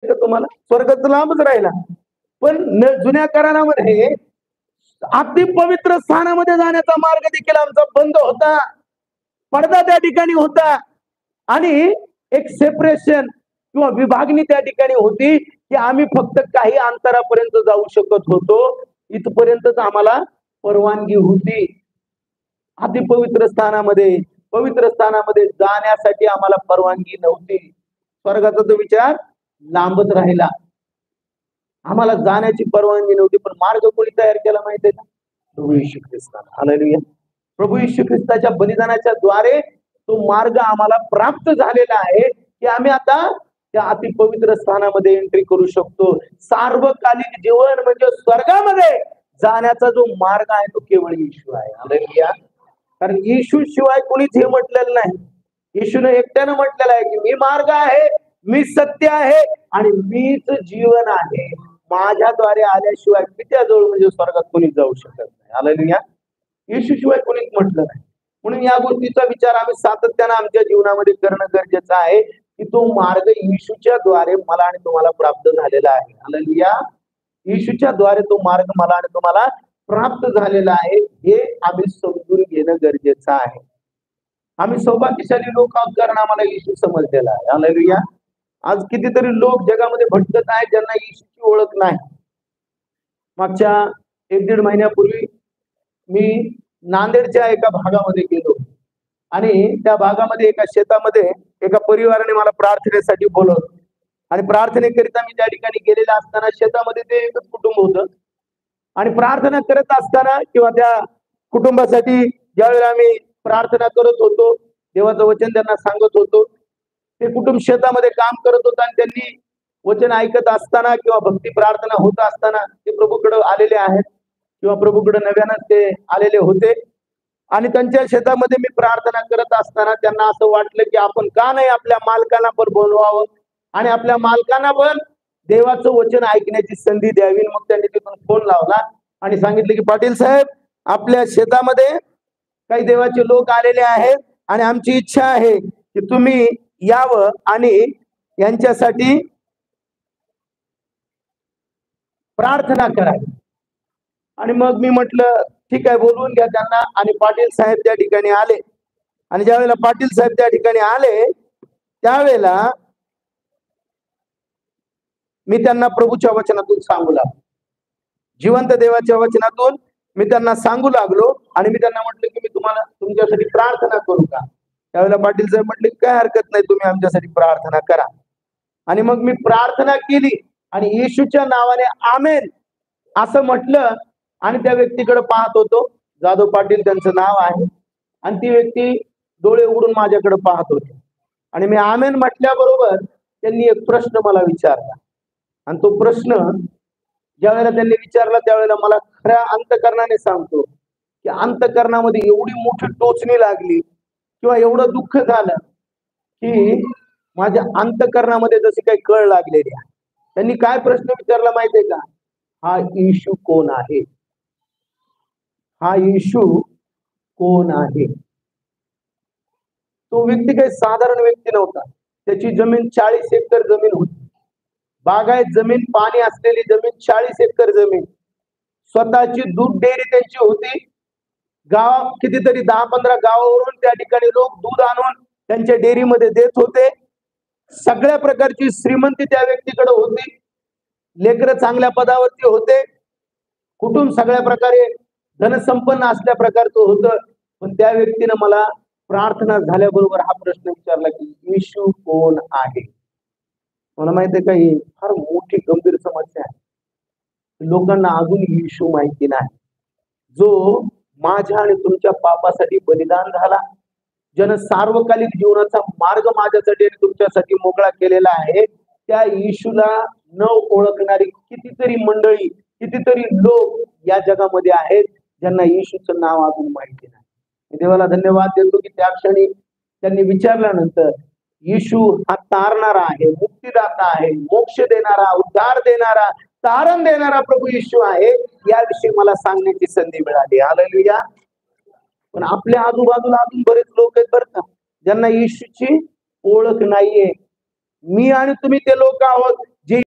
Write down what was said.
तुम्हाला स्वर्गात लांबच राहिला. पण जुन्या करारामध्ये अति पवित्र स्थानामध्ये जाण्याचा मार्ग देखील आमचा बंद होता. पडदा त्या ठिकाणी होता आणि एक सेपरेशन किंवा विभागणी त्या ठिकाणी होती की आम्ही फक्त काही अंतरापर्यंत जाऊ शकत होतो. इथपर्यंतच आम्हाला परवानगी होती. अति पवित्र स्थानामध्ये जाण्यासाठी आम्हाला परवानगी नव्हती. स्वर्गाचा तो विचार लांबच राहिला. आम्हाला जाण्याची परवानगी नव्हती. पण मार्ग कोणी तयार केला माहितीये का? प्रभू येशू ख्रिस्त. हालेलुया. प्रभू येशू ख्रिस्ताच्या बलिदानाच्या द्वारे तो मार्ग आम्हाला प्राप्त झालेला आहे की आम्ही आता त्या अतिपवित्र स्थानामध्ये एंट्री करू शकतो. सार्वकालिक जीवन म्हणजे स्वर्गामध्ये जाण्याचा जो मार्ग आहे तो केवळ येशू आहे. हालेलुया. कारण येशू शिवाय कोणीच हे म्हटलेलं नाही. येशूने एकट्यानं म्हटलेलं आहे की मी मार्ग आहे, मी सत्य आहे आणि मीच जीवन आहे. माझ्याद्वारे आल्याशिवाय पित्याजवळ म्हणजे स्वर्गात कोणीच जाऊ शकत नाही. हालेलुया. येशू शिवाय कोणीच म्हटलं नाही. म्हणून या गोष्टीचा विचार आम्ही सातत्यानं आमच्या जीवनामध्ये करणं गरजेचं आहे की तो मार्ग येशूच्या द्वारे मला आणि तुम्हाला प्राप्त झालेला आहे. हालेलुया. येशूच्या द्वारे तो मार्ग मला आणि तुम्हाला प्राप्त झालेला आहे हे आम्ही समजून घेणं गरजेचं आहे. आम्ही सौभाग्यशाली लोक आहोत कारण आम्हाला येशू समजलेला आहे. हालेलुया. आज कितीतरी लोक जगामध्ये भटकत आहेत ज्यांना येशूची ओळख नाही. मागच्या 1-1.5 महिन्यापूर्वी मी नांदेडच्या एका भागामध्ये गेलो आणि त्या भागामध्ये एका शेतामध्ये एका परिवाराने मला प्रार्थनेसाठी बोलवलं आणि प्रार्थनेकरिता मी त्या ठिकाणी गेलेला असताना शेतामध्ये ते एकच कुटुंब होतं आणि प्रार्थना करत असताना किंवा त्या कुटुंबासाठी ज्यावेळेला आम्ही प्रार्थना करत होतो, देवाचं वचन त्यांना सांगत होतो, ते कुटुंब शेतामध्ये काम करत होतं आणि त्यांनी वचन ऐकत असताना किंवा भक्ती प्रार्थना होत असताना ते प्रभूकडे आलेले आहेत किंवा प्रभूकडे नव्यानं ते आलेले होते आणि त्यांच्या शेतामध्ये मी प्रार्थना करत असताना त्यांना असं वाटलं की आपण का नाही आपल्या मालकांना पण बोलवावं आणि आपल्या मालकांना पण देवाचं वचन ऐकण्याची संधी द्यावी. मग त्यांनी तिथून फोन लावला आणि सांगितलं की पाटील साहेब आपल्या शेतामध्ये काही देवाचे लोक आलेले आहेत आणि आमची इच्छा आहे की तुम्ही यावं आणि यांच्यासाठी प्रार्थना करावी. आणि मग मी म्हटलं ठीक आहे बोलवून घ्या त्यांना आणि पाटील साहेब त्या ठिकाणी आले आणि ज्यावेळेला पाटील साहेब त्या ठिकाणी आले त्यावेळेला मी त्यांना प्रभूच्या वचनातून सांगू लागलो. जिवंत देवाच्या वचनातून मी त्यांना सांगू लागलो आणि मी त्यांना म्हटलं की मी तुम्हाला तुमच्यासाठी प्रार्थना करू का? त्यावेळेला पाटील साहेब म्हटले काय हरकत नाही, तुम्ही आमच्यासाठी प्रार्थना करा. आणि मग मी प्रार्थना केली आणि येशूच्या नावाने आमेन असं म्हटलं आणि त्या व्यक्तीकडे पाहत होतो. जाधव पाटील त्यांचं नाव आहे आणि ती व्यक्ती डोळे उघडून माझ्याकडे पाहत होती आणि मी आमेन म्हटल्याबरोबर त्यांनी एक प्रश्न मला विचारला आणि तो प्रश्न ज्या वेळेला त्यांनी विचारला त्यावेळेला मला खऱ्या अंतकरणाने सांगतो की अंतकरणामध्ये एवढी मोठी टोचणी लागली किंवा एवढं दुःख झालं की माझ्या अंतकरणामध्ये जशी काही कळ लागलेली आहे. त्यांनी काय प्रश्न विचारला माहितीये का? हा येशू कोण आहे? हा येशू कोण आहे? तो व्यक्ती काही साधारण व्यक्ती नव्हता. त्याची जमीन 40 एकर जमीन होती. बागायत जमीन, पाणी असलेली जमीन, 40 एकर जमीन. स्वतःची दूध डेअरी त्यांची होती. गाव कितीतरी 10-15 गावावरून त्या ठिकाणी लोक दूध आणून त्यांच्या डेअरीमध्ये देत होते. सगळ्या प्रकारची श्रीमंती त्या व्यक्तीकडे होती. लेकरं चांगल्या पदावरती होते. कुटुंब सगळ्या प्रकारे धनसंपन्न असल्या प्रकारचं होतं. पण त्या व्यक्तीनं मला प्रार्थना झाल्याबरोबर हा प्रश्न विचारला की येशू कोण आहे? मला माहिती आहे का ही फार मोठी गंभीर समस्या आहे. लोकांना अजून येशू माहिती नाही, जो माझ्या आणि तुमच्या पापासाठी बलिदान झाला, ज्यानं सार्वकालिक जीवनाचा मार्ग माझ्यासाठी आणि तुमच्यासाठी मोकळा केलेला आहे. त्या येशूला न ओळखणारी कितीतरी मंडळी, कितीतरी लोक या जगामध्ये आहेत ज्यांना येशूचं नाव अजून माहिती नाही. देवाला धन्यवाद देतो की त्या क्षणी त्यांनी विचारल्यानंतर येशू हा तारणारा आहे, मुक्तीदाता आहे, मोक्ष देणारा, उद्धार देणारा, तारण देणारा प्रभू येशू आहे याविषयी मला सांगण्याची संधी मिळाली. हालेलुया. पण आपल्या आजूबाजूला अजून बरेच लोक आहेत बरं का ज्यांना येशूची ओळख नाहीये. मी आणि तुम्ही ते लोक आहोत जे